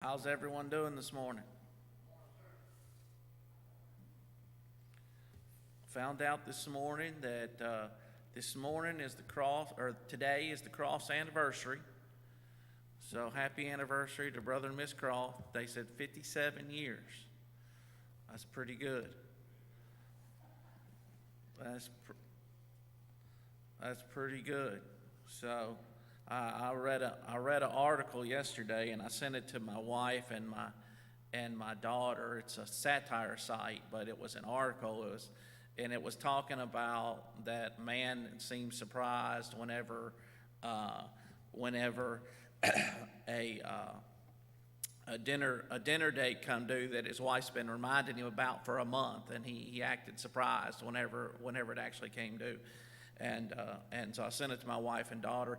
How's everyone doing this morning? Found out this morning that this morning is the cross, or today is the cross anniversary. So happy anniversary to Brother and Miss Croft. They said 57 years. That's pretty good. That's pretty good. So I read an article yesterday, and I sent it to my wife and my daughter. It's a satire site, but it was an article. It was talking about that man seems surprised whenever a dinner date come due that his wife's been reminding him about for a month, and he acted surprised whenever it actually came due. And so I sent it to my wife and daughter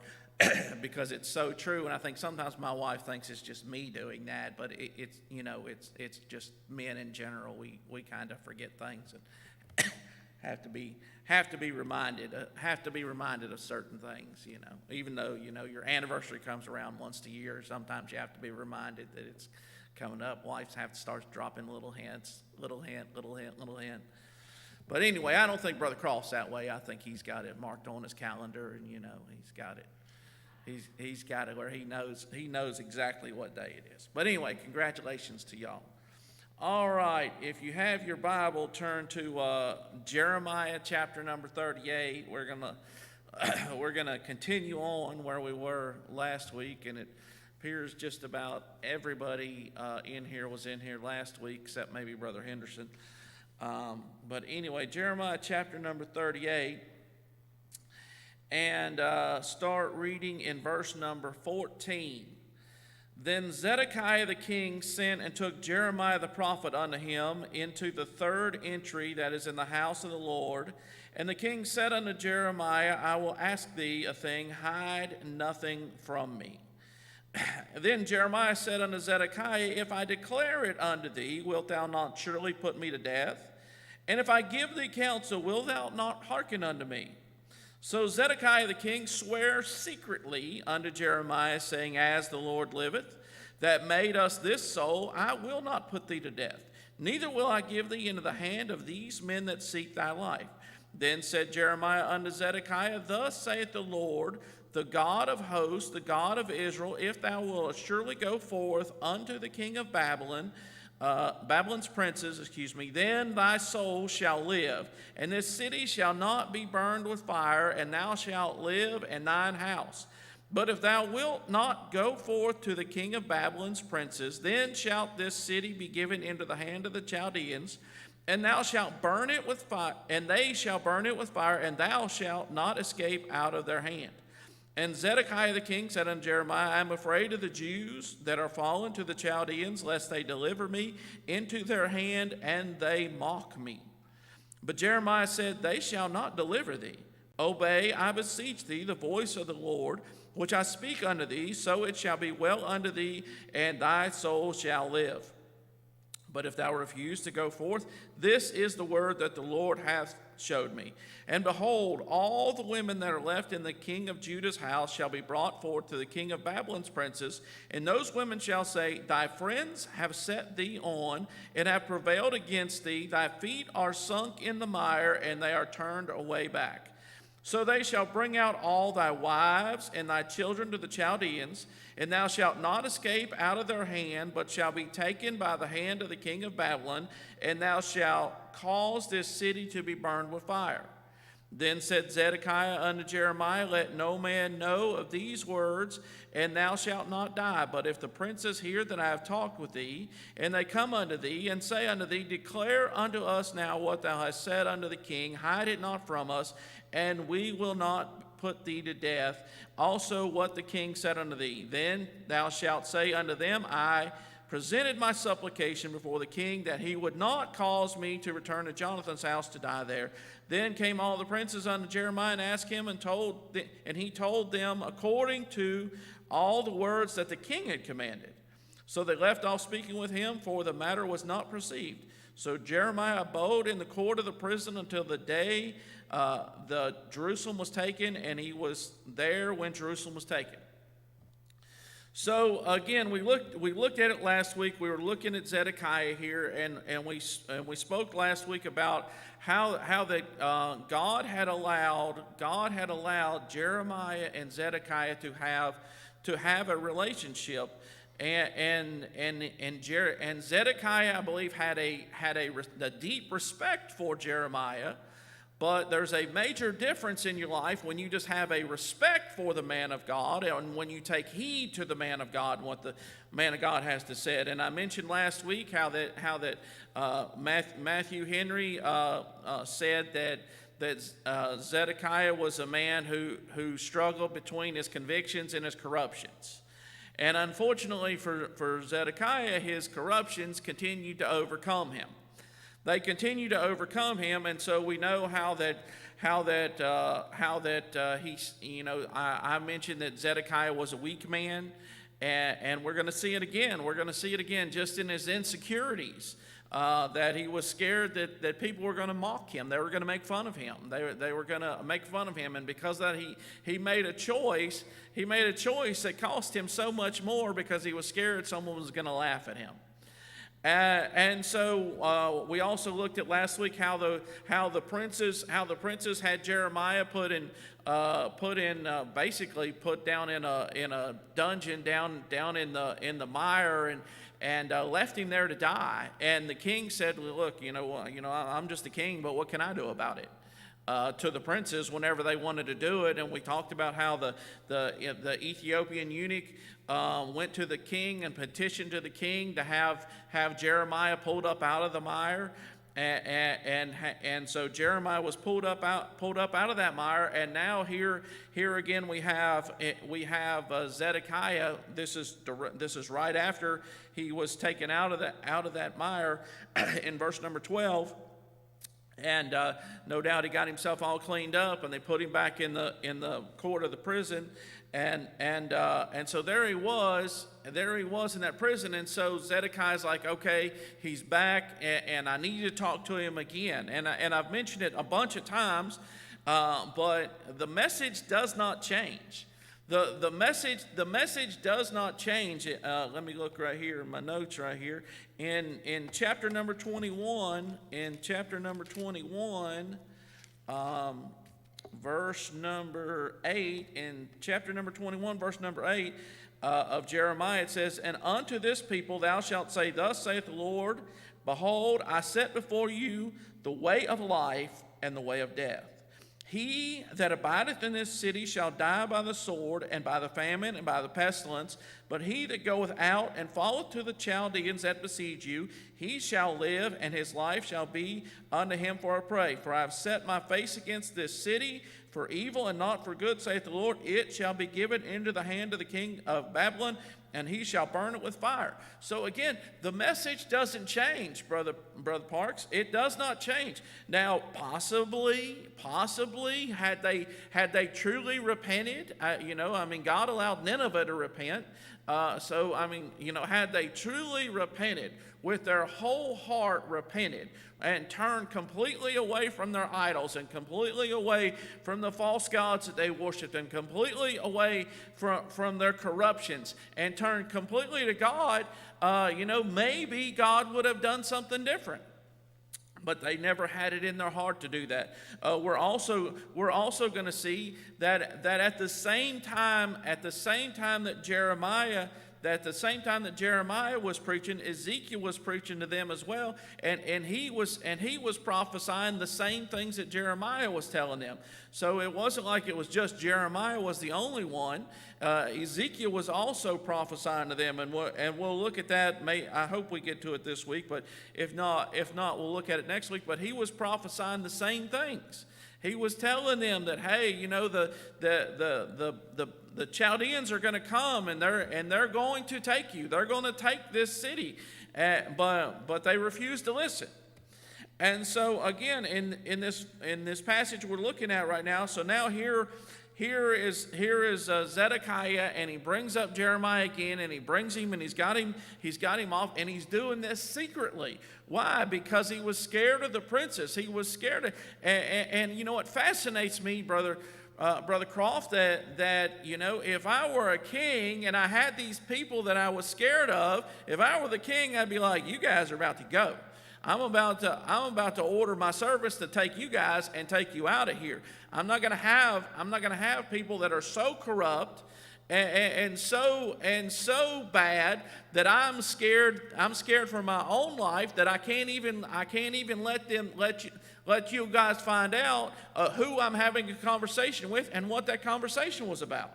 because it's so true. And I think sometimes my wife thinks it's just me doing that, but it's just men in general. We kind of forget things and have to be reminded of certain things. Even though your anniversary comes around once a year, sometimes you have to be reminded that it's coming up. Wives have to start dropping little hints, little hint. But anyway, I don't think Brother Croft's that way. I think he's got it marked on his calendar, and he's got it. He's got it where he knows exactly what day it is. But anyway, congratulations to y'all. All right, if you have your Bible, turn to Jeremiah chapter number 38. We're gonna continue on where we were last week, and it appears just about everybody in here was in here last week, except maybe Brother Henderson. But anyway, Jeremiah chapter number 38, and start reading in verse number 14. Then Zedekiah the king sent and took Jeremiah the prophet unto him into the third entry that is in the house of the Lord. And the king said unto Jeremiah, I will ask thee a thing, hide nothing from me. Then Jeremiah said unto Zedekiah, if I declare it unto thee, wilt thou not surely put me to death? And if I give thee counsel, wilt thou not hearken unto me? So Zedekiah the king sware secretly unto Jeremiah, saying, as the Lord liveth, that made us this soul, I will not put thee to death, neither will I give thee into the hand of these men that seek thy life. Then said Jeremiah unto Zedekiah, thus saith the Lord, the God of hosts, the God of Israel, if thou wilt surely go forth unto the king of Babylon's princes, then thy soul shall live, and this city shall not be burned with fire, and thou shalt live in thine house. But if thou wilt not go forth to the king of Babylon's princes, then shalt this city be given into the hand of the Chaldeans, and thou shalt burn it with fire, and they shall burn it with fire, and thou shalt not escape out of their hand. And Zedekiah the king said unto Jeremiah, I am afraid of the Jews that are fallen to the Chaldeans, lest they deliver me into their hand, and they mock me. But Jeremiah said, they shall not deliver thee. Obey, I beseech thee, the voice of the Lord, which I speak unto thee, so it shall be well unto thee, and thy soul shall live. But if thou refuse to go forth, this is the word that the Lord hath showed me. And behold, all the women that are left in the king of Judah's house shall be brought forth to the king of Babylon's princes, and those women shall say, thy friends have set thee on, and have prevailed against thee. Thy feet are sunk in the mire, and they are turned away back. So they shall bring out all thy wives and thy children to the Chaldeans, and thou shalt not escape out of their hand, but shall be taken by the hand of the king of Babylon, and thou shalt cause this city to be burned with fire. Then said Zedekiah unto Jeremiah, let no man know of these words, and thou shalt not die. But if the princes hear that I have talked with thee, and they come unto thee, and say unto thee, declare unto us now what thou hast said unto the king, hide it not from us, and we will not put thee to death. Also what the king said unto thee. Then thou shalt say unto them, I presented my supplication before the king, that he would not cause me to return to Jonathan's house to die there. Then came all the princes unto Jeremiah and asked him, and he told them according to all the words that the king had commanded. So they left off speaking with him, for the matter was not perceived. So Jeremiah abode in the court of the prison until the day Jerusalem was taken, and he was there when Jerusalem was taken. So again, we looked at it last week. We were looking at Zedekiah here, and we spoke last week about how that God had allowed Jeremiah and Zedekiah to have a relationship, and Zedekiah, I believe, had a deep respect for Jeremiah. But there's a major difference in your life when you just have a respect for the man of God and when you take heed to the man of God and what the man of God has to say. And I mentioned last week how that Matthew Henry said that Zedekiah was a man who struggled between his convictions and his corruptions. And unfortunately for Zedekiah, his corruptions continued to overcome him. They continue to overcome him, and so we know how that he's, I mentioned that Zedekiah was a weak man, and we're going to see it again. We're going to see it again just in his insecurities, that he was scared that people were going to mock him. They were going to make fun of him. They were going to make fun of him, and because of that he made a choice. He made a choice that cost him so much more because he was scared someone was going to laugh at him. And so we also looked at last week how the princes had Jeremiah put down in a dungeon down in the mire and left him there to die. And the king said, "Look, I'm just the king, but what can I do about it?" To the princes whenever they wanted to do it. And we talked about how the Ethiopian eunuch went to the king and petitioned to the king to have Jeremiah pulled up out of the mire, and so Jeremiah was pulled up out of that mire. And now here again we have Zedekiah. This is right after he was taken out of that mire in verse number 12. And no doubt he got himself all cleaned up, and they put him back in the court of the prison, and so there he was in that prison. And so Zedekiah's like, okay, he's back, and I need to talk to him again. And I've mentioned it a bunch of times, but the message does not change. The message does not change. Let me look right here in my notes right here. In chapter number 21, verse number 8, in chapter number 21, verse number 8 of Jeremiah, it says, "And unto this people thou shalt say, Thus saith the Lord, Behold, I set before you the way of life and the way of death. He that abideth in this city shall die by the sword, and by the famine, and by the pestilence. But he that goeth out and falleth to the Chaldeans that besiege you, he shall live, and his life shall be unto him for a prey. For I have set my face against this city for evil and not for good, saith the Lord. It shall be given into the hand of the king of Babylon, and he shall burn it with fire." So again, the message doesn't change, Brother Parks. It does not change. Now, possibly, had they truly repented, God allowed Nineveh to repent. Had they truly repented, with their whole heart repented, and turned completely away from their idols, and completely away from the false gods that they worshiped, and completely away from their corruptions, and turned completely to God, maybe God would have done something different. But they never had it in their heart to do that. We're also going to see that at the same time that Jeremiah was preaching, Ezekiel was preaching to them as well, and he was prophesying the same things that Jeremiah was telling them. So it wasn't like it was just Jeremiah was the only one. Ezekiel was also prophesying to them, and we'll look at that. I hope we get to it this week, but if not, we'll look at it next week. But he was prophesying the same things. He was telling them that, hey, the Chaldeans are going to come, and they're going to take you. They're going to take this city, but they refused to listen. And so again, in this passage we're looking at right now. So now here is Zedekiah, and he brings up Jeremiah again, and he brings him, and he's got him off, and he's doing this secretly. Why? Because he was scared of the princes. He was scared and you know what fascinates me, brother Brother Croft, that if I were a king and I had these people that I was scared of, if I were the king, I'd be like, you guys are about to go. I'm about to order my service to take you guys and take you out of here. I'm not going to have people that are so corrupt and so bad that I'm scared for my own life that I can't even let you guys find out who I'm having a conversation with and what that conversation was about.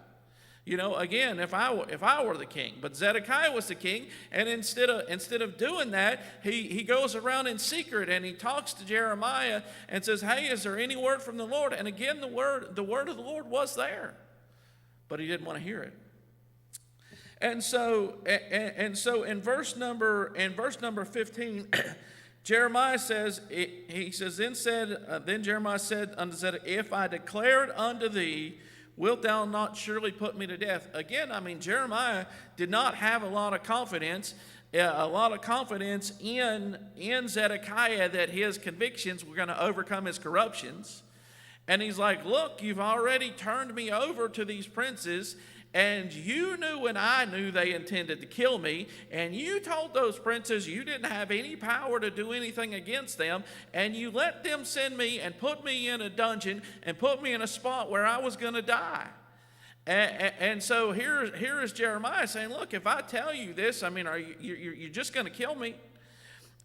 Again, if I were the king, but Zedekiah was the king, and instead of doing that, he goes around in secret and he talks to Jeremiah and says, "Hey, is there any word from the Lord?" And again, the word of the Lord was there, but he didn't want to hear it. And so in verse number 15. Jeremiah says, then Jeremiah said unto Zedekiah, "If I declare it unto thee, wilt thou not surely put me to death?" Again, Jeremiah did not have a lot of confidence in Zedekiah that his convictions were going to overcome his corruptions. And he's like, "Look, you've already turned me over to these princes, and you knew and I knew they intended to kill me, and you told those princes you didn't have any power to do anything against them, and you let them send me and put me in a dungeon and put me in a spot where I was going to die." And so here is Jeremiah saying, "Look, if I tell you this, are you're just going to kill me?"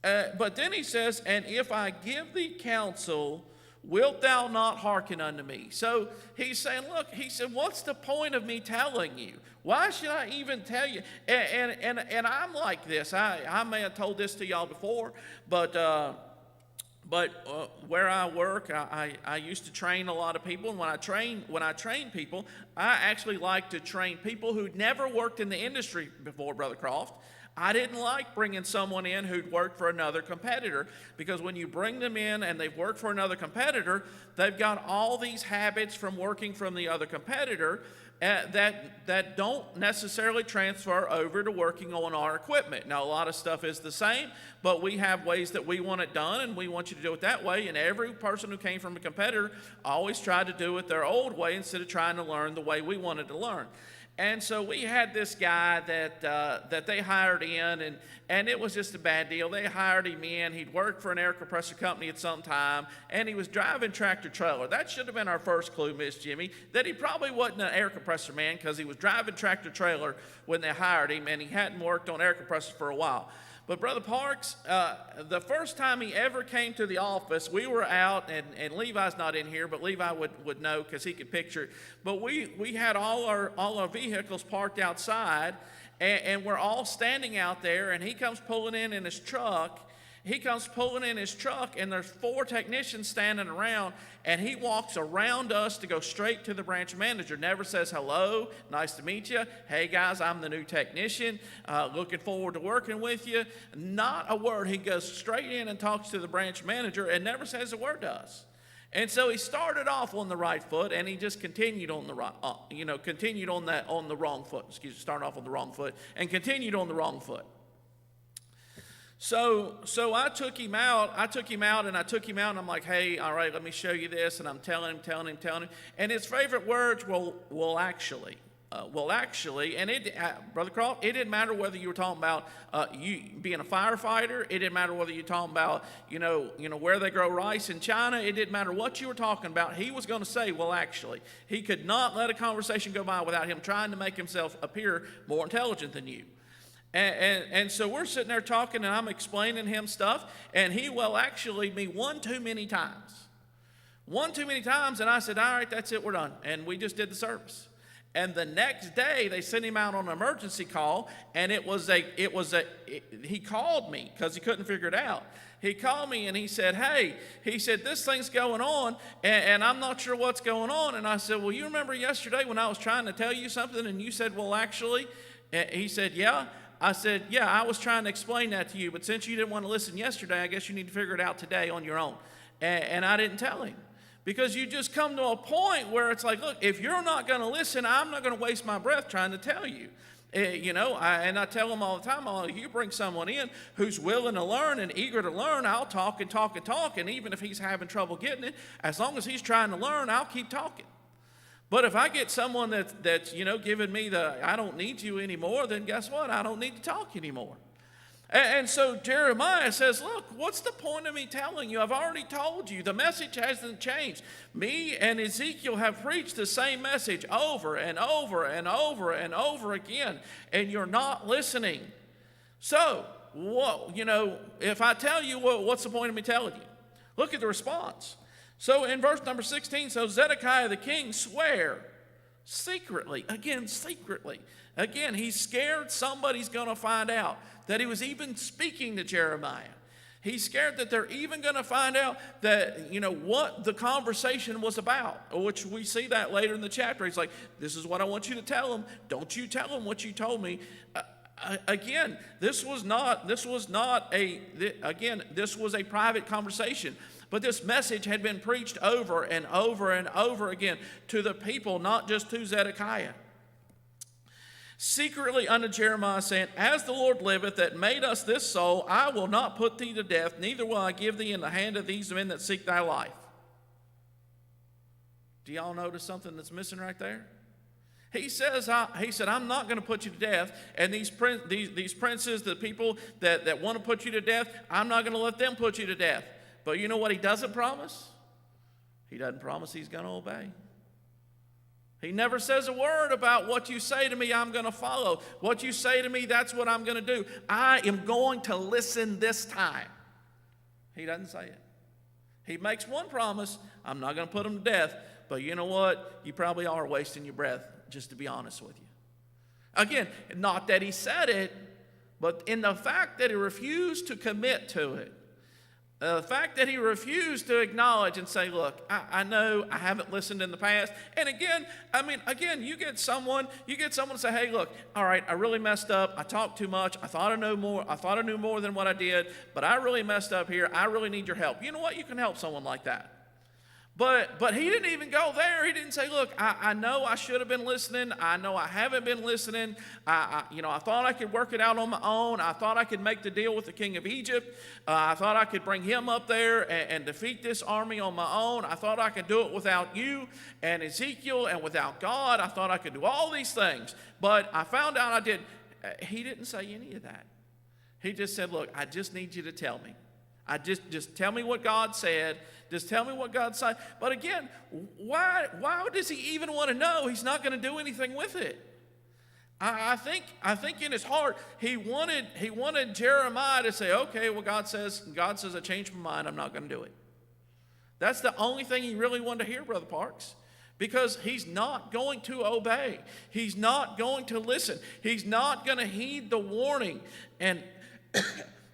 But then he says, "And if I give thee counsel, wilt thou not hearken unto me?" So he's saying, look, he said, what's the point of me telling you? Why should I even tell you? And I'm like this. I may have told this to y'all before, but where I work, I used to train a lot of people. And when I train people, I actually like to train people who'd never worked in the industry before, Brother Croft. I didn't like bringing someone in who'd worked for another competitor, because when you bring them in and they've worked for another competitor, they've got all these habits from working from the other competitor that don't necessarily transfer over to working on our equipment. Now, a lot of stuff is the same, but we have ways that we want it done, and we want you to do it that way. And every person who came from a competitor always tried to do it their old way instead of trying to learn the way we wanted to learn. And so we had this guy that they hired in, and it was just a bad deal. They hired him in. He'd worked for an air compressor company at some time, and he was driving tractor trailer. That should have been our first clue, Miss Jimmy, that he probably wasn't an air compressor man, because he was driving tractor trailer when they hired him, and he hadn't worked on air compressors for a while. But Brother Parks, the first time he ever came to the office, we were out, and Levi's not in here, but Levi would know because he could picture it. But we had all our vehicles parked outside, and we're all standing out there, and he comes pulling in his truck. And there's 4 technicians standing around, and he walks around us to go straight to the branch manager. Never says hello, nice to meet you. Hey guys, I'm the new technician. Looking forward to working with you. Not a word. He goes straight in and talks to the branch manager and never says a word to us. And so he started off on the right foot, and he just continued on the right, on the wrong foot. Started off on the wrong foot and continued on the wrong foot. So I took him out, and I'm like, "Hey, all right, let me show you this." And I'm telling him. And his favorite words were, actually. And Brother Croft, it didn't matter whether you were talking about you being a firefighter. It didn't matter whether you were talking about, where they grow rice in China. It didn't matter what you were talking about. He was going to say, "Well, actually." He could not let a conversation go by without him trying to make himself appear more intelligent than you. And so we're sitting there talking, and I'm explaining him stuff, and he actually me one too many times. And I said, "All right, that's it, we're done." And we just did the service. And the next day, they sent him out on an emergency call, and he called me because he couldn't figure it out. He called me and he said, "Hey," he said, "this thing's going on, and I'm not sure what's going on." And I said, "Well, you remember yesterday when I was trying to tell you something, and you said, 'Well, actually'?" He said, "Yeah." I said, "Yeah, I was trying to explain that to you, but since you didn't want to listen yesterday, I guess you need to figure it out today on your own." And I didn't tell him, because you just come to a point where it's like, look, if you're not going to listen, I'm not going to waste my breath trying to tell you. And I tell them all the time, you bring someone in who's willing to learn and eager to learn, I'll talk and talk and talk, and even if he's having trouble getting it, as long as he's trying to learn, I'll keep talking. But if I get someone that's giving me I don't need you anymore, then guess what? I don't need to talk anymore. And so Jeremiah says, look, what's the point of me telling you? I've already told you. The message hasn't changed. Me and Ezekiel have preached the same message over and over and over and over again, and you're not listening. So, if I tell you, what's the point of me telling you? Look at the response. So in verse number 16, so Zedekiah the king swore secretly. Again, he's scared somebody's going to find out that he was even speaking to Jeremiah. He's scared that they're even going to find out that, what the conversation was about, which we see that later in the chapter. He's like, this is what I want you to tell him. Don't you tell him what you told me. Again, this was a private conversation. But this message had been preached over and over and over again to the people, not just to Zedekiah. Secretly unto Jeremiah, saying, as the Lord liveth that made us this soul, I will not put thee to death, neither will I give thee in the hand of these men that seek thy life. Do y'all notice something that's missing right there? He said, I'm not going to put you to death, and these princes, the people that want to put you to death, I'm not going to let them put you to death. But you know what he doesn't promise? He doesn't promise he's going to obey. He never says a word about what you say to me, I'm going to follow. What you say to me, that's what I'm going to do. I am going to listen this time. He doesn't say it. He makes one promise, I'm not going to put him to death, but you know what? You probably are wasting your breath, just to be honest with you. Again, not that he said it, but in the fact that he refused to commit to it. The fact that he refused to acknowledge and say, look, I know I haven't listened in the past. And again, you get someone to say, hey, look, all right, I really messed up. I talked too much. I thought I knew more. I thought I knew more than what I did, but I really messed up here. I really need your help. You know what? You can help someone like that. But he didn't even go there. He didn't say, look, I know I should have been listening. I know I haven't been listening. I thought I could work it out on my own. I thought I could make the deal with the king of Egypt. I thought I could bring him up there and defeat this army on my own. I thought I could do it without you and Ezekiel and without God. I thought I could do all these things. But I found out I did. He didn't say any of that. He just said, look, I just need you to tell me. Just tell me what God said. Just tell me what God said. But again, why does he even want to know? He's not going to do anything with it. I think in his heart he wanted Jeremiah to say, okay, well God says I changed my mind. I'm not going to do it. That's the only thing he really wanted to hear, Brother Parks. Because he's not going to obey. He's not going to listen. He's not going to heed the warning.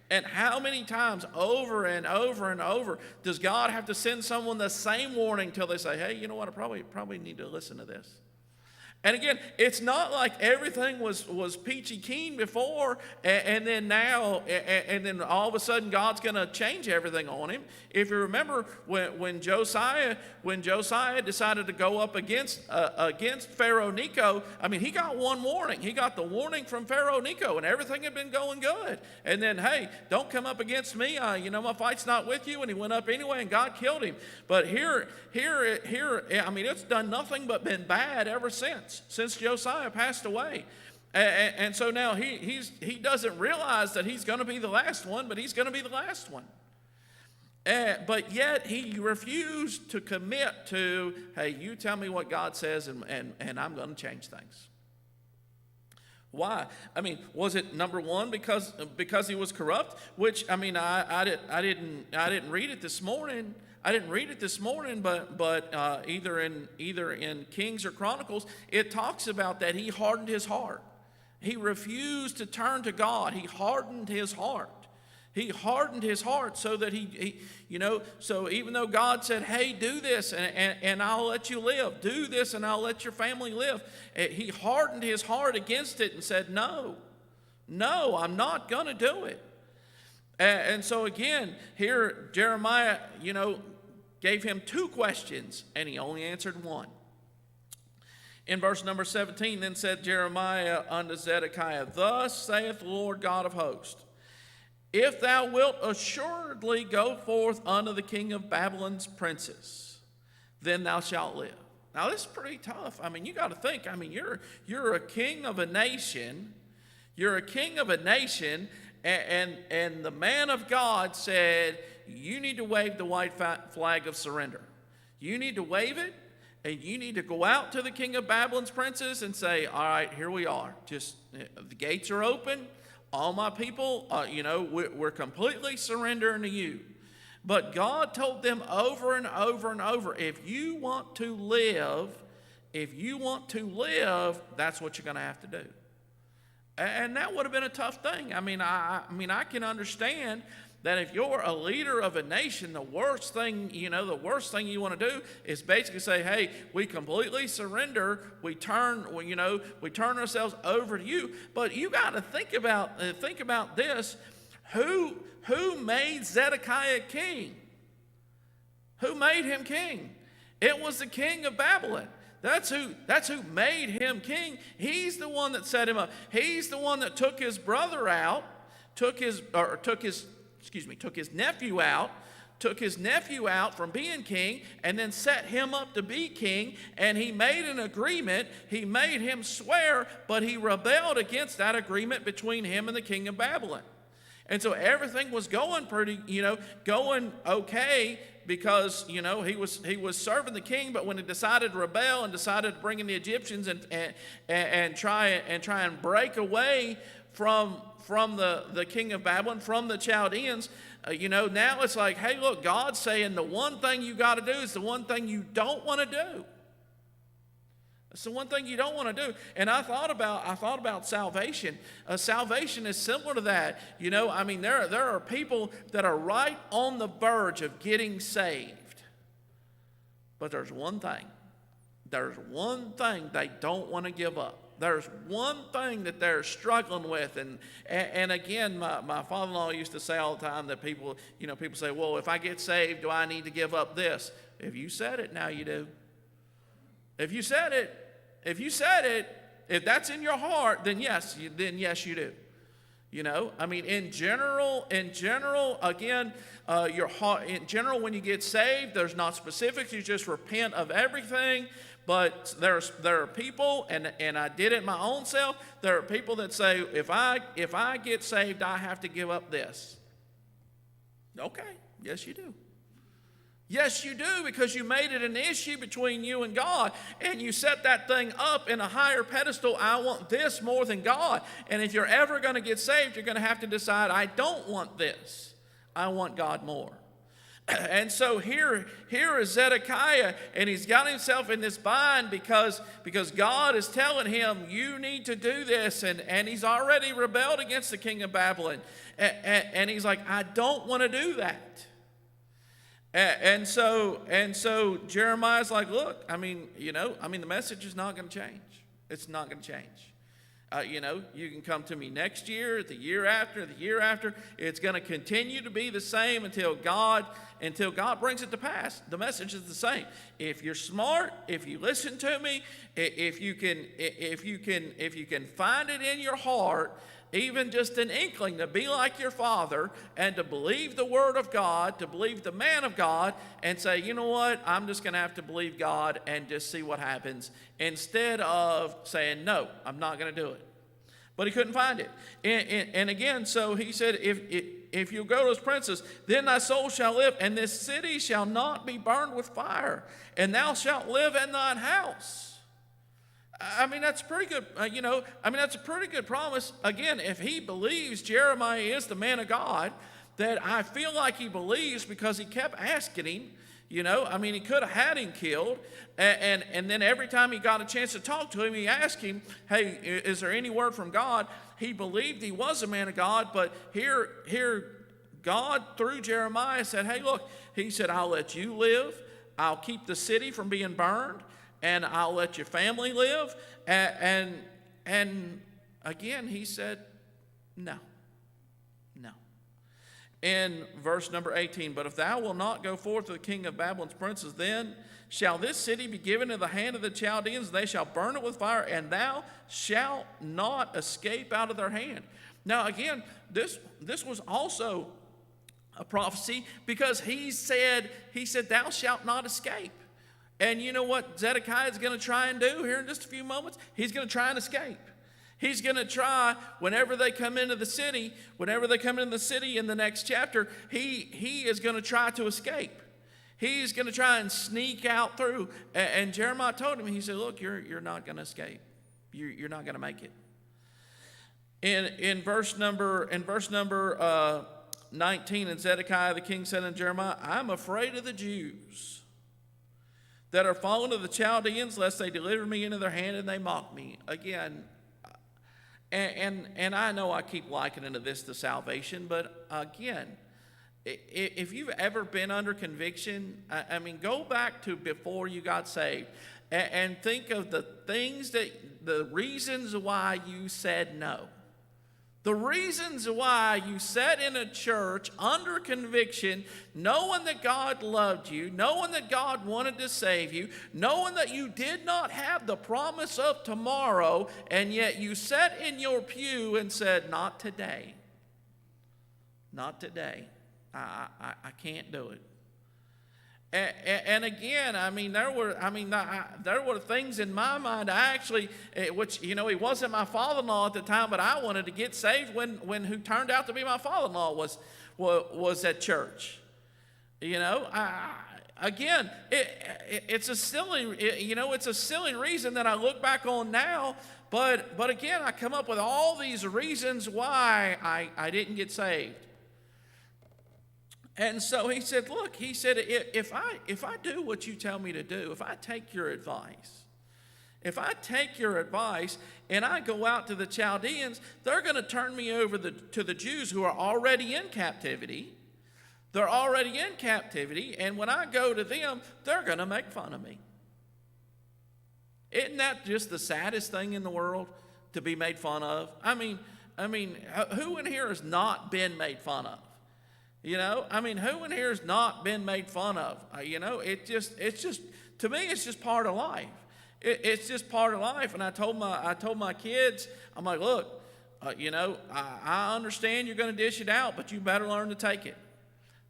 And how many times over and over and over does God have to send someone the same warning till they say, hey, you know what, I probably need to listen to this. And again, it's not like everything was peachy keen before, and then now, and then all of a sudden God's going to change everything on him. If you remember when Josiah decided to go up against Pharaoh Necho, he got one warning. He got the warning from Pharaoh Necho, and everything had been going good. And then, hey, don't come up against me. My fight's not with you. And he went up anyway, and God killed him. But here, it's done nothing but been bad ever since Josiah passed away. And so now he doesn't realize that he's going to be the last one, but he's going to be the last one. But yet he refused to commit to, hey, you tell me what God says, and I'm going to change things. Why? Was it number one because he was corrupt? Which I didn't read it this morning. I didn't read it this morning, but either in Kings or Chronicles, it talks about that he hardened his heart. He refused to turn to God. He hardened his heart. He hardened his heart so that so even though God said, hey, do this and I'll let you live. Do this and I'll let your family live. He hardened his heart against it and said, no, I'm not going to do it. And so again, here Jeremiah, gave him two questions, and he only answered one. In verse number 17, then said Jeremiah unto Zedekiah, thus saith the Lord God of hosts, if thou wilt assuredly go forth unto the king of Babylon's princes, then thou shalt live. Now this is pretty tough. I mean, you got to think. I mean, you're a king of a nation. You're a king of a nation, and the man of God said, you need to wave the white flag of surrender. You need to wave it, and you need to go out to the king of Babylon's princes and say, all right, here we are. Just the gates are open. All my people, we're completely surrendering to you. But God told them over and over and over, if you want to live, that's what you're going to have to do. And that would have been a tough thing. I mean, I can understand that if you're a leader of a nation, the worst thing you want to do is basically say, hey, we completely surrender. We turn ourselves over to you. But you got to think about this. Who made Zedekiah king? Who made him king? It was the king of Babylon. That's who made him king. He's the one that set him up. He's the one that took his brother out, took his nephew out from being king, and then set him up to be king. And he made an agreement. He made him swear, but he rebelled against that agreement between him and the king of Babylon. And so everything was going going okay, because he was serving the king. But when he decided to rebel and decided to bring in the Egyptians and try and break away from the king of Babylon, from the Chaldeans, now it's like, hey, look, God's saying the one thing you got to do is the one thing you don't want to do. It's the one thing you don't want to do. And I thought about salvation. Salvation is similar to that. There are people that are right on the verge of getting saved. But there's one thing. There's one thing they don't want to give up. There's one thing that they're struggling with. And again, my father-in-law used to say all the time that people say, well, if I get saved, do I need to give up this? If you said it, now you do. If you said it, if that's in your heart, then yes, you do. In general, again, your heart, in general, when you get saved, there's not specifics. You just repent of everything. But there are people, and I did it my own self. There are people that say, if I get saved, I have to give up this. Okay, yes, you do. Yes, you do, because you made it an issue between you and God, and you set that thing up in a higher pedestal. I want this more than God. And if you're ever going to get saved, you're going to have to decide, I don't want this. I want God more. And so here is Zedekiah, and he's got himself in this bind because God is telling him, you need to do this, and he's already rebelled against the king of Babylon. And he's like, I don't want to do that. And so Jeremiah's like, look, the message is not going to change. It's not going to change. You can come to me next year, the year after. It's going to continue to be the same until God brings it to pass. The message is the same. If you're smart, if you listen to me, if you can find it in your heart, even just an inkling to be like your father and to believe the word of God, to believe the man of God, and say, you know what, I'm just going to have to believe God and just see what happens, instead of saying, no, I'm not going to do it. But he couldn't find it. And again, so he said, if you go to his princes, then thy soul shall live, and this city shall not be burned with fire, and thou shalt live in thine house. That's pretty good. That's a pretty good promise. Again, if he believes Jeremiah is the man of God, that I feel like he believes, because he kept asking him. He could have had him killed, and then every time he got a chance to talk to him, he asked him, hey, is there any word from God? He believed he was a man of God, but here God, through Jeremiah, said, hey, look, he said, I'll let you live. I'll keep the city from being burned, and I'll let your family live. And again, he said, no. In verse number 18, but if thou wilt not go forth to the king of Babylon's princes, then shall this city be given into the hand of the Chaldeans, and they shall burn it with fire, and thou shalt not escape out of their hand. Now again, this was also a prophecy, because he said, thou shalt not escape. And you know what Zedekiah is going to try and do here in just a few moments? He's going to try and escape. He's going to try, whenever they come into the city in the next chapter, he is going to try to escape. He's going to try and sneak out through. And Jeremiah told him, he said, look, you're not going to escape. You're not going to make it. In verse number 19, and Zedekiah the king said unto Jeremiah, I'm afraid of the Jews that are fallen to the Chaldeans, lest they deliver me into their hand and they mock me. Again, and I know I keep likening this to salvation, but again, if you've ever been under conviction, I mean, go back to before you got saved and think of the reasons why you said no. The reasons why you sat in a church under conviction, knowing that God loved you, knowing that God wanted to save you, knowing that you did not have the promise of tomorrow, and yet you sat in your pew and said, not today. Not today. I can't do it. And again, I mean, there were things in my mind. Which he wasn't my father-in-law at the time, but I wanted to get saved when who turned out to be my father-in-law was at church. Again, it's a silly reason that I look back on now. But again, I come up with all these reasons why I didn't get saved. And so he said, look, if I do what you tell me to do, if I take your advice and I go out to the Chaldeans, they're going to turn me over to the Jews who are already in captivity. They're already in captivity, and when I go to them, they're going to make fun of me. Isn't that just the saddest thing in the world, to be made fun of? I mean, who in here has not been made fun of? Who in here has not been made fun of? It's just to me, it's just part of life. It's just part of life. And I told my kids, I'm like, look, I understand you're going to dish it out, but you better learn to take it.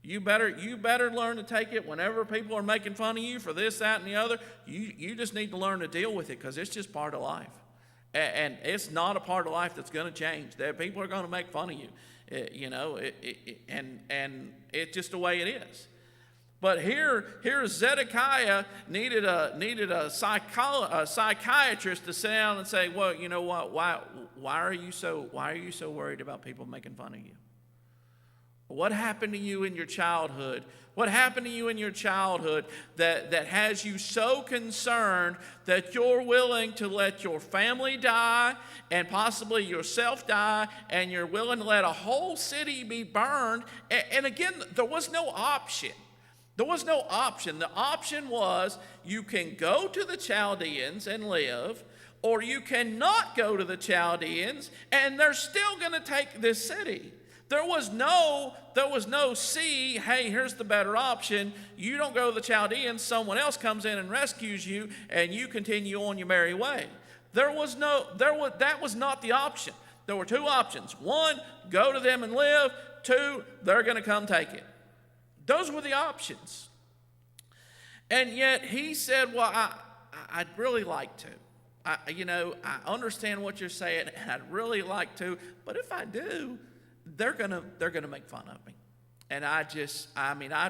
You better learn to take it whenever people are making fun of you for this, that, and the other. You just need to learn to deal with it, because it's just part of life. And it's not a part of life that's going to change. That people are going to make fun of you. And it's just the way it is. But here Zedekiah needed a psychiatrist to sit down and say, well, you know what? Why are you so worried about people making fun of you? What happened to you in your childhood? What happened to you in your childhood that has you so concerned that you're willing to let your family die and possibly yourself die, and you're willing to let a whole city be burned? And again, there was no option. There was no option. The option was, you can go to the Chaldeans and live, or you cannot go to the Chaldeans and they're still going to take this city. There was no see, hey, here's the better option. You don't go to the Chaldeans, someone else comes in and rescues you, and you continue on your merry way. That was not the option. There were two options. One, go to them and live. Two, they're going to come take it. Those were the options. And yet he said, well, I'd really like to. I understand what you're saying, and I'd really like to, but if I do, they're gonna make fun of me. And I'd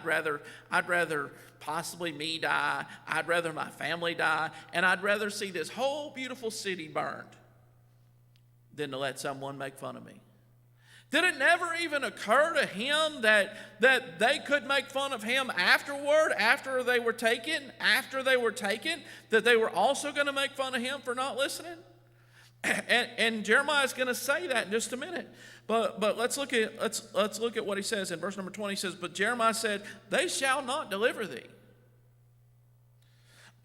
rather possibly me die. I'd rather my family die, and I'd rather see this whole beautiful city burned than to let someone make fun of me. Did it never even occur to him that they could make fun of him afterward, after they were taken, that they were also going to make fun of him for not listening? And Jeremiah is going to say that in just a minute. But let's look at what he says in verse number 20. He says, but Jeremiah said, they shall not deliver thee.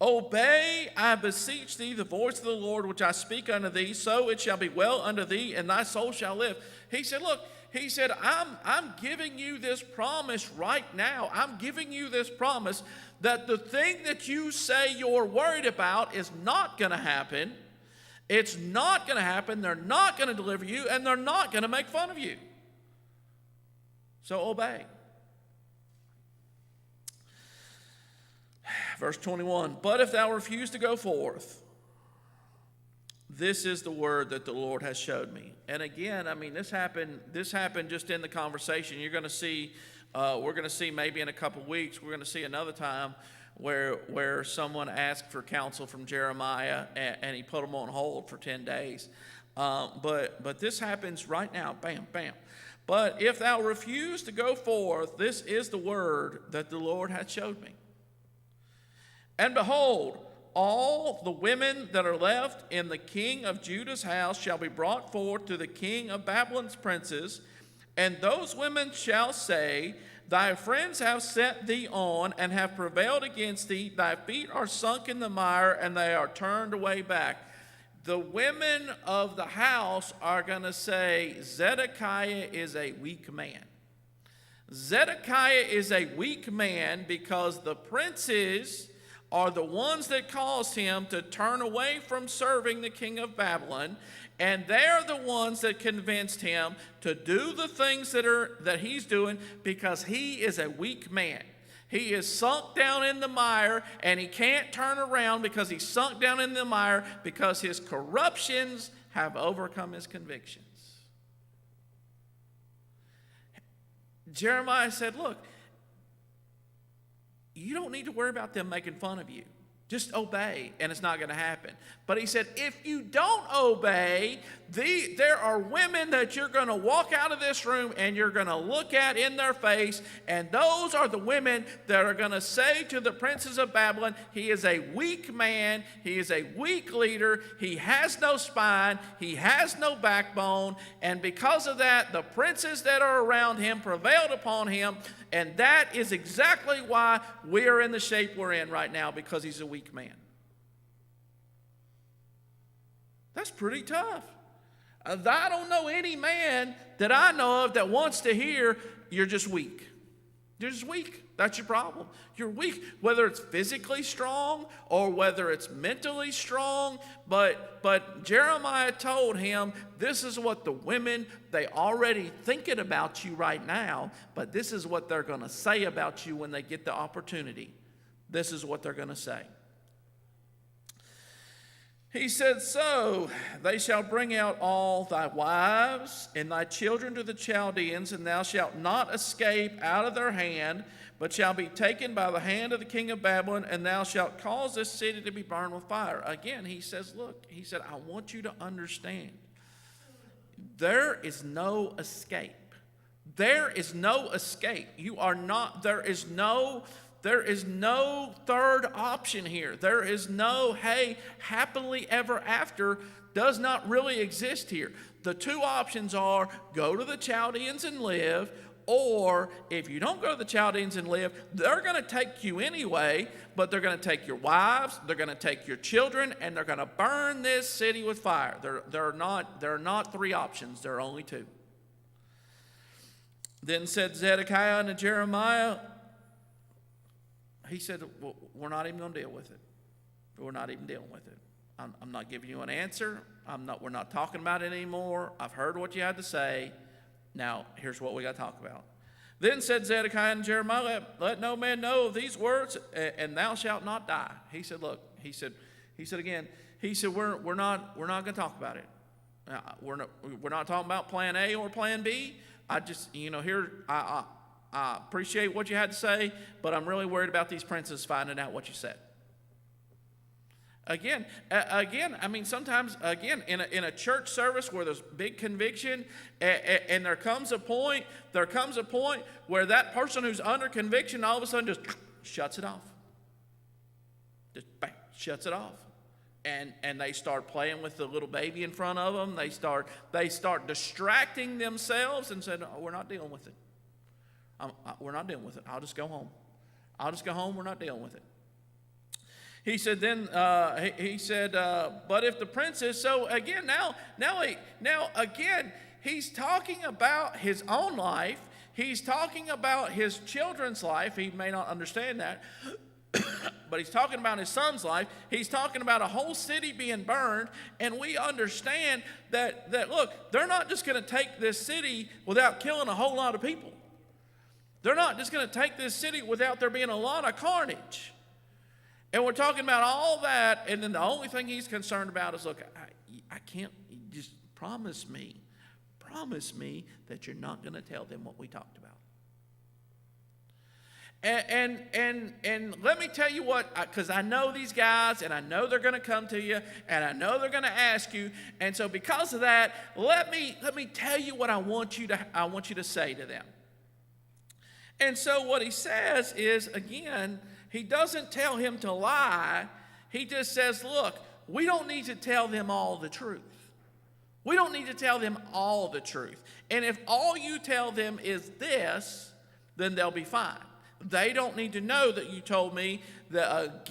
Obey, I beseech thee, the voice of the Lord, which I speak unto thee, so it shall be well unto thee, and thy soul shall live. He said, look, I'm giving you this promise right now. I'm giving you this promise that the thing that you say you're worried about is not going to happen. It's not going to happen. They're not going to deliver you, and they're not going to make fun of you. So obey. Verse 21, but if thou refuse to go forth, this is the word that the Lord has showed me. And again, I mean, this happened just in the conversation. You're going to see, we're going to see maybe in a couple weeks, we're going to see another time where someone asked for counsel from Jeremiah and he put them on hold for 10 days. But this happens right now, bam, bam. But if thou refuse to go forth, this is the word that the Lord hath showed me. And behold, all the women that are left in the king of Judah's house shall be brought forth to the king of Babylon's princes, and those women shall say, thy friends have set thee on and have prevailed against thee. Thy feet are sunk in the mire, and they are turned away back. The women of the house are going to say, Zedekiah is a weak man. Zedekiah is a weak man because the princes are the ones that caused him to turn away from serving the king of Babylon, and they're the ones that convinced him to do the things that he's doing because he is a weak man. He is sunk down in the mire, and he can't turn around because he's sunk down in the mire because his corruptions have overcome his convictions. Jeremiah said, look, you don't need to worry about them making fun of you. Just obey, and it's not going to happen. But he said, if you don't obey, there are women that you're going to walk out of this room and you're going to look at in their face, and those are the women that are going to say to the princes of Babylon, he is a weak man, he is a weak leader, he has no spine, he has no backbone, and because of that, the princes that are around him prevailed upon him, and that is exactly why we're in the shape we're in right now, because he's a weak man. That's pretty tough. I don't know any man that I know of that wants to hear, you're just weak. You're just weak. That's your problem. You're weak, whether it's physically strong or whether it's mentally strong. But Jeremiah told him, this is what the women, they already thinking about you right now, but this is what they're going to say about you when they get the opportunity. This is what they're going to say. He said, so they shall bring out all thy wives and thy children to the Chaldeans, and thou shalt not escape out of their hand, but shall be taken by the hand of the king of Babylon, and thou shalt cause this city to be burned with fire. Again, he says, look, he said, I want you to understand, there is no escape. There is no escape. There is no third option here. There is no, hey, happily ever after does not really exist here. The two options are go to the Chaldeans and live, or if you don't go to the Chaldeans and live, they're going to take you anyway, but they're going to take your wives, they're going to take your children, and they're going to burn this city with fire. There are not three options. There are only two. Then said Zedekiah unto Jeremiah, he said, well, we're not even going to deal with it. We're not even dealing with it. I'm not giving you an answer. We're not talking about it anymore. I've heard what you had to say. Now, here's what we got to talk about. Then said Zedekiah and Jeremiah, let no man know of these words, and thou shalt not die. He said, look, he said again, we're not going to talk about it. We're not talking about plan A or plan B. I appreciate what you had to say, but I'm really worried about these princes finding out what you said. Again, I mean, sometimes, again, in a church service where there's big conviction, and there comes a point where that person who's under conviction all of a sudden just shuts it off. Just bang, shuts it off. And they start playing with the little baby in front of them. They start distracting themselves and said, oh, we're not dealing with it. We're not dealing with it. I'll just go home. We're not dealing with it. He said then, but if the princes, so again, now again, he's talking about his own life. He's talking about his children's life. He may not understand that, but he's talking about his son's life. He's talking about a whole city being burned, and we understand that look, they're not just going to take this city without killing a whole lot of people. They're not just going to take this city without there being a lot of carnage. And we're talking about all that, and then the only thing he's concerned about is, look, I can't, just promise me that you're not going to tell them what we talked about. And let me tell you what, because I know these guys, and I know they're going to come to you, and I know they're going to ask you, and so because of that, let me tell you what I want you to say to them. And so what he says is, again, he doesn't tell him to lie. He just says, look, we don't need to tell them all the truth. We don't need to tell them all the truth. And if all you tell them is this, then they'll be fine. They don't need to know that you told me that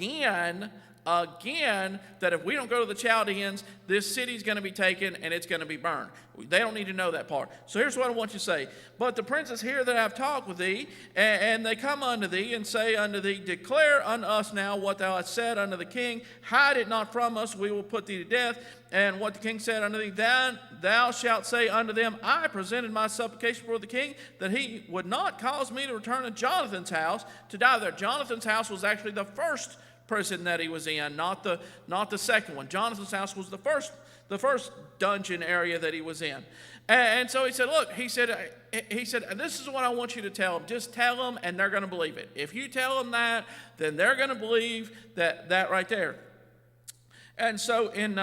again, that if we don't go to the Chaldeans, this city's going to be taken and it's going to be burned. They don't need to know that part. So here's what I want you to say. But the princes hear that I have talked with thee, and they come unto thee and say unto thee, declare unto us now what thou hast said unto the king. Hide it not from us, we will put thee to death. And what the king said unto thee, thou shalt say unto them, I presented my supplication before the king, that he would not cause me to return to Jonathan's house to die there. Jonathan's house was actually the first prison that he was in, not the second one. Jonathan's house was the first dungeon area that he was in. And so he said, look, he said, this is what I want you to tell them. Just tell them, and they're going to believe it. If you tell them that, then they're going to believe that right there. And so in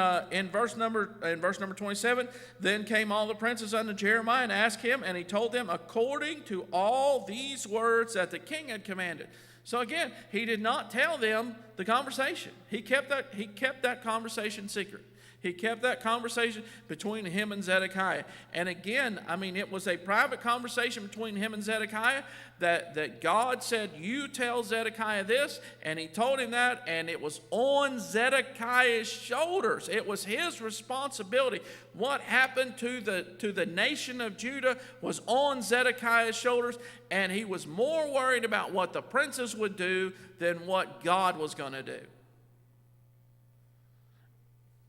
verse number 27, then came all the princes unto Jeremiah and asked him, and he told them according to all these words that the king had commanded. So again, he did not tell them the conversation. He kept that conversation secret. He kept that conversation between him and Zedekiah. And again, I mean, it was a private conversation between him and Zedekiah that God said, you tell Zedekiah this, and he told him that, and it was on Zedekiah's shoulders. It was his responsibility. What happened to the nation of Judah was on Zedekiah's shoulders, and he was more worried about what the princes would do than what God was going to do.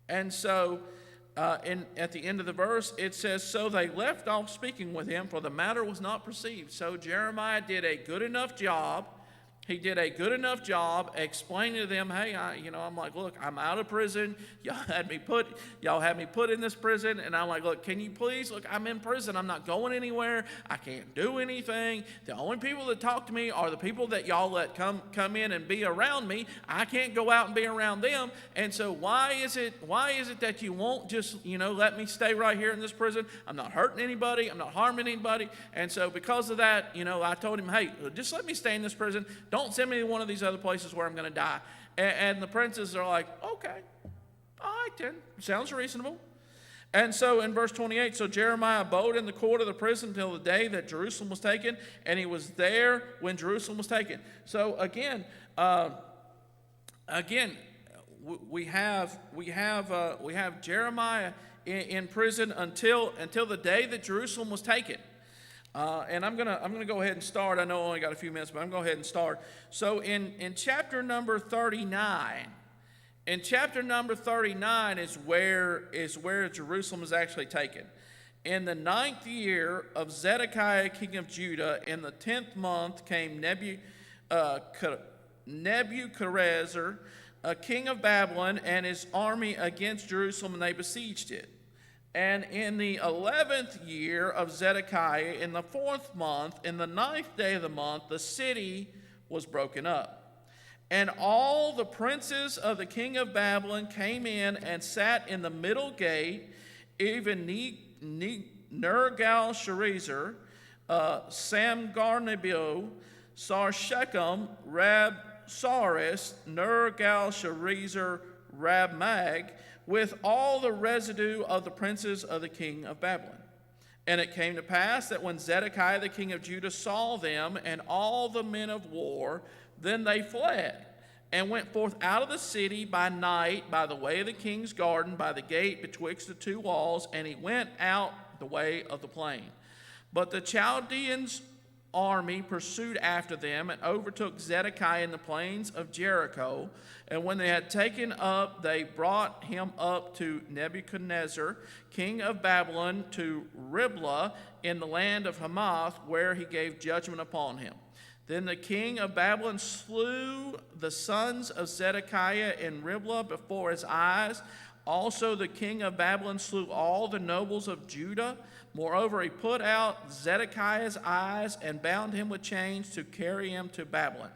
And so at the end of the verse, it says, so they left off speaking with him, for the matter was not perceived. So Jeremiah did a good enough job. He did a good enough job explaining to them, hey, I'm like, look, I'm out of prison. Y'all had me put in this prison. And I'm like, look, can you please, look, I'm in prison. I'm not going anywhere. I can't do anything. The only people that talk to me are the people that y'all let come in and be around me. I can't go out and be around them. And so why is it that you won't just, let me stay right here in this prison? I'm not hurting anybody. I'm not harming anybody. And so because of that, I told him, hey, just let me stay in this prison. Don't send me to one of these other places where I'm going to die. And the princes are like, okay, all right then, sounds reasonable. And so in verse 28, so Jeremiah abode in the court of the prison until the day that Jerusalem was taken, and he was there when Jerusalem was taken. So again, we have Jeremiah in prison until the day that Jerusalem was taken. And I'm gonna go ahead and start. I know I only got a few minutes, but I'm going to go ahead and start. So in chapter number 39, is where Jerusalem is actually taken. In the 9th year of Zedekiah king of Judah, in the 10th month came Nebuchadnezzar, king of Babylon, and his army against Jerusalem, and they besieged it. And in the 11th year of Zedekiah, in the 4th month, in the 9th day of the month, the city was broken up. And all the princes of the king of Babylon came in and sat in the middle gate, even Nergal-Sharezer, Samgarnebo, Sarshechem, Rabsaris, Nergal-Sharezer, Rabmag, with all the residue of the princes of the king of Babylon. And it came to pass that when Zedekiah the king of Judah saw them and all the men of war, then they fled and went forth out of the city by night by the way of the king's garden, by the gate betwixt the two walls, and he went out the way of the plain. But the Chaldeans' army pursued after them and overtook Zedekiah in the plains of Jericho. And when they had taken up, they brought him up to Nebuchadnezzar, king of Babylon, to Riblah in the land of Hamath, where he gave judgment upon him. Then the king of Babylon slew the sons of Zedekiah in Riblah before his eyes. Also the king of Babylon slew all the nobles of Judah. Moreover, he put out Zedekiah's eyes and bound him with chains to carry him to Babylon.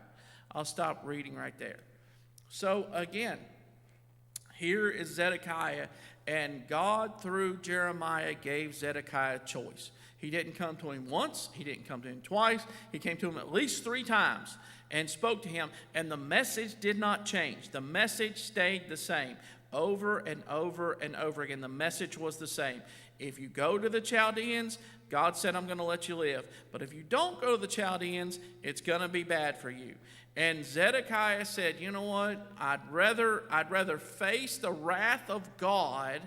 I'll stop reading right there. So again, here is Zedekiah, and God through Jeremiah gave Zedekiah a choice. He didn't come to him once, he didn't come to him twice, he came to him at least 3 times and spoke to him, and the message did not change. The message stayed the same. Over and over and over again, the message was the same. If you go to the Chaldeans, God said, I'm going to let you live. But if you don't go to the Chaldeans, it's going to be bad for you. And Zedekiah said, you know what? I'd rather face the wrath of God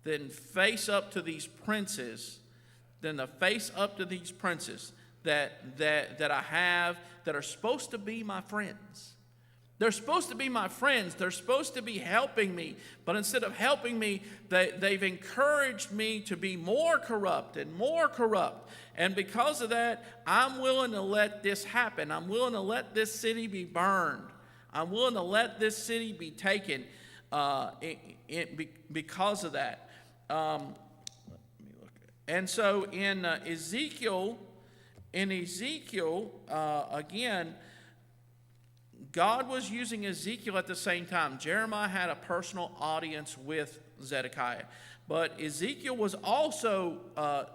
than face up to these princes, that I have that are supposed to be my friends. They're supposed to be my friends. They're supposed to be helping me. But instead of helping me, they've encouraged me to be more corrupt and more corrupt. And because of that, I'm willing to let this happen. I'm willing to let this city be burned. I'm willing to let this city be taken because of that. And so in Ezekiel, again, God was using Ezekiel at the same time. Jeremiah had a personal audience with Zedekiah. But Ezekiel was also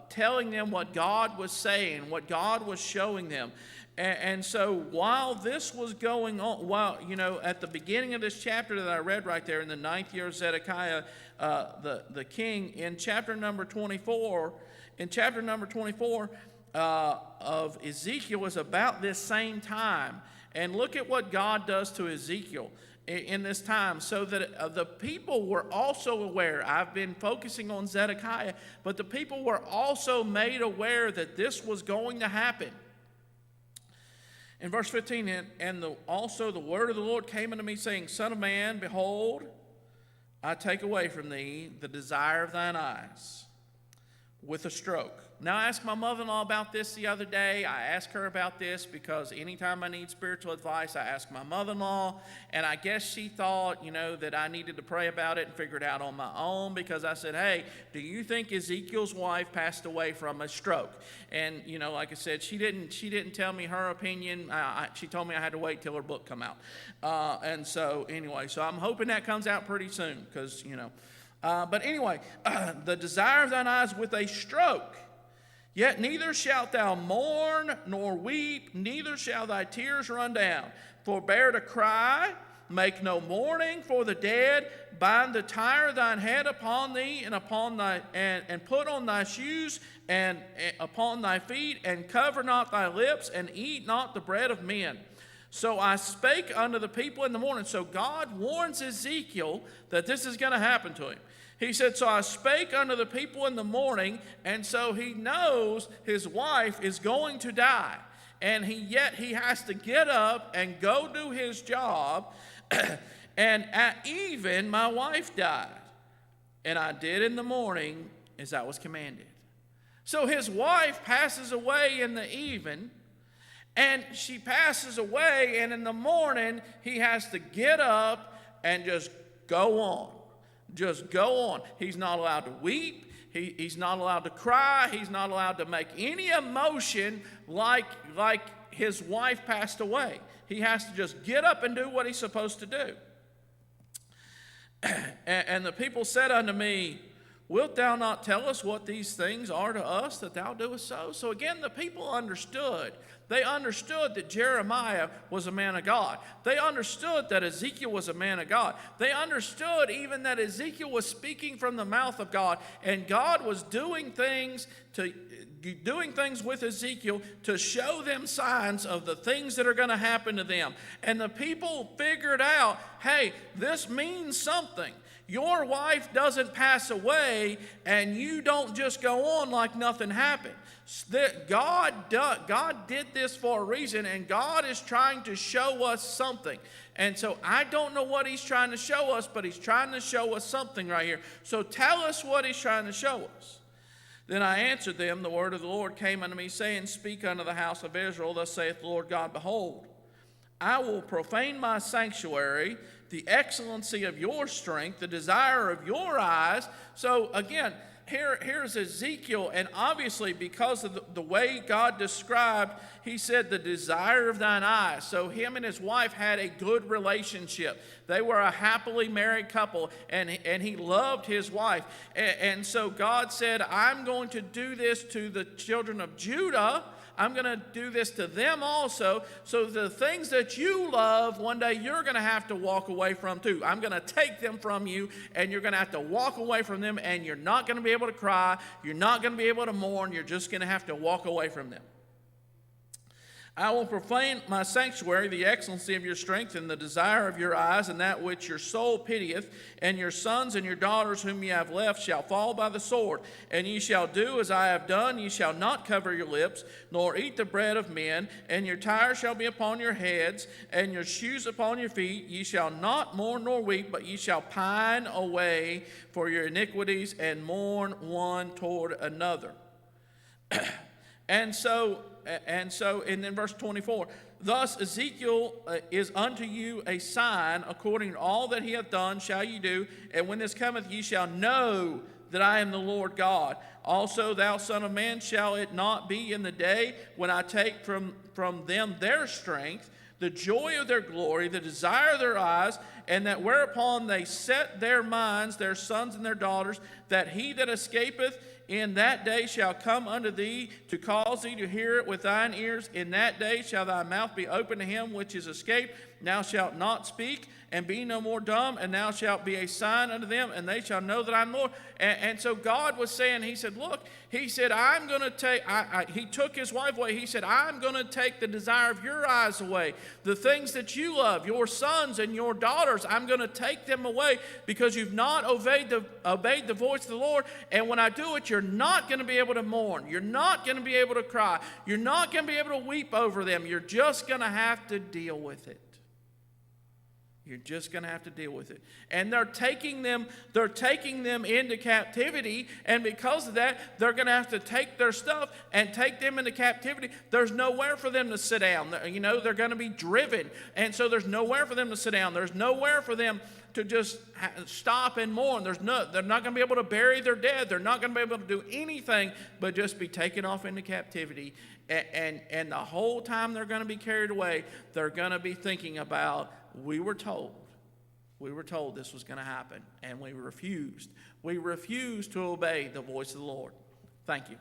telling them what God was saying, what God was showing them. And so while this was going on, at the beginning of this chapter that I read right there in the 9th year of Zedekiah, the king, in chapter number 24, of Ezekiel was about this same time. And look at what God does to Ezekiel in this time, so that the people were also aware. I've been focusing on Zedekiah, but the people were also made aware that this was going to happen. In verse 15, also the word of the Lord came unto me, saying, Son of man, behold, I take away from thee the desire of thine eyes with a stroke. Now, I asked my mother-in-law about this the other day. I asked her about this because anytime I need spiritual advice, I ask my mother-in-law. And I guess she thought, that I needed to pray about it and figure it out on my own, because I said, hey, do you think Ezekiel's wife passed away from a stroke? And, like I said, she didn't tell me her opinion. She told me I had to wait till her book come out. And so, anyway, so I'm hoping that comes out pretty soon because, but anyway, the desire of thine eyes with a stroke. Yet neither shalt thou mourn nor weep, neither shall thy tears run down. Forbear to cry, make no mourning for the dead. Bind the tire of thine head upon thee, and upon thy and put on thy shoes and upon thy feet, and cover not thy lips, and eat not the bread of men. So I spake unto the people in the morning. So God warns Ezekiel that this is going to happen to him. He said, so I spake unto the people in the morning, and so he knows his wife is going to die. And yet he has to get up and go do his job. And at even my wife died. And I did in the morning as I was commanded. So his wife passes away in the even, and she passes away, and in the morning he has to get up and just go on. Just go on. He's not allowed to weep. He's not allowed to cry. He's not allowed to make any emotion like his wife passed away. He has to just get up and do what he's supposed to do. And the people said unto me, wilt thou not tell us what these things are to us, that thou doest so? So again, the people understood. They understood that Jeremiah was a man of God. They understood that Ezekiel was a man of God. They understood even that Ezekiel was speaking from the mouth of God, and God was doing things with Ezekiel to show them signs of the things that are going to happen to them. And the people figured out, hey, this means something. Your wife doesn't pass away, and you don't just go on like nothing happened. God did this for a reason, and God is trying to show us something. And so I don't know what he's trying to show us, but he's trying to show us something right here. So tell us what he's trying to show us. Then I answered them, the word of the Lord came unto me, saying, Speak unto the house of Israel, thus saith the Lord God, Behold, I will profane my sanctuary, the excellency of your strength, the desire of your eyes. So again, here's Ezekiel, and obviously because of the way God described, he said the desire of thine eyes. So him and his wife had a good relationship. They were a happily married couple, and he loved his wife. And so God said, I'm going to do this to the children of Judah. I'm going to do this to them also. So the things that you love, one day you're going to have to walk away from too. I'm going to take them from you, and you're going to have to walk away from them, and you're not going to be able to cry. You're not going to be able to mourn. You're just going to have to walk away from them. I will profane my sanctuary, the excellency of your strength, and the desire of your eyes, and that which your soul pitieth. And your sons and your daughters whom ye have left shall fall by the sword. And ye shall do as I have done. Ye shall not cover your lips, nor eat the bread of men. And your tire shall be upon your heads, and your shoes upon your feet. Ye shall not mourn nor weep, but ye shall pine away for your iniquities, and mourn one toward another. And then verse 24, thus Ezekiel is unto you a sign, according to all that he hath done shall ye do, and when this cometh ye shall know that I am the Lord God. Also, thou son of man, shall it not be in the day when I take from them their strength, the joy of their glory, the desire of their eyes, and that whereupon they set their minds, their sons and their daughters, that he that escapeth in that day shall come unto thee to cause thee to hear it with thine ears. In that day shall thy mouth be open to him which is escaped. Thou shalt not speak, and be no more dumb, and thou shalt be a sign unto them, and they shall know that I am Lord. And so God was saying, he said, look, he said, I'm going to take, he took his wife away. He said, I'm going to take the desire of your eyes away. The things that you love, your sons and your daughters, I'm going to take them away because you've not obeyed the voice of the Lord. And when I do it, you're not going to be able to mourn. You're not going to be able to cry. You're not going to be able to weep over them. You're just going to have to deal with it. You're just going to have to deal with it. And they're taking them into captivity, and because of that, they're going to have to take their stuff and take them into captivity. There's nowhere for them to sit down. You know, they're going to be driven, and so there's nowhere for them to sit down. There's nowhere for them to just stop and mourn. They're not going to be able to bury their dead. They're not going to be able to do anything but just be taken off into captivity. And the whole time they're going to be carried away, they're going to be thinking about, we were told this was going to happen, and we refused. We refused to obey the voice of the Lord. Thank you.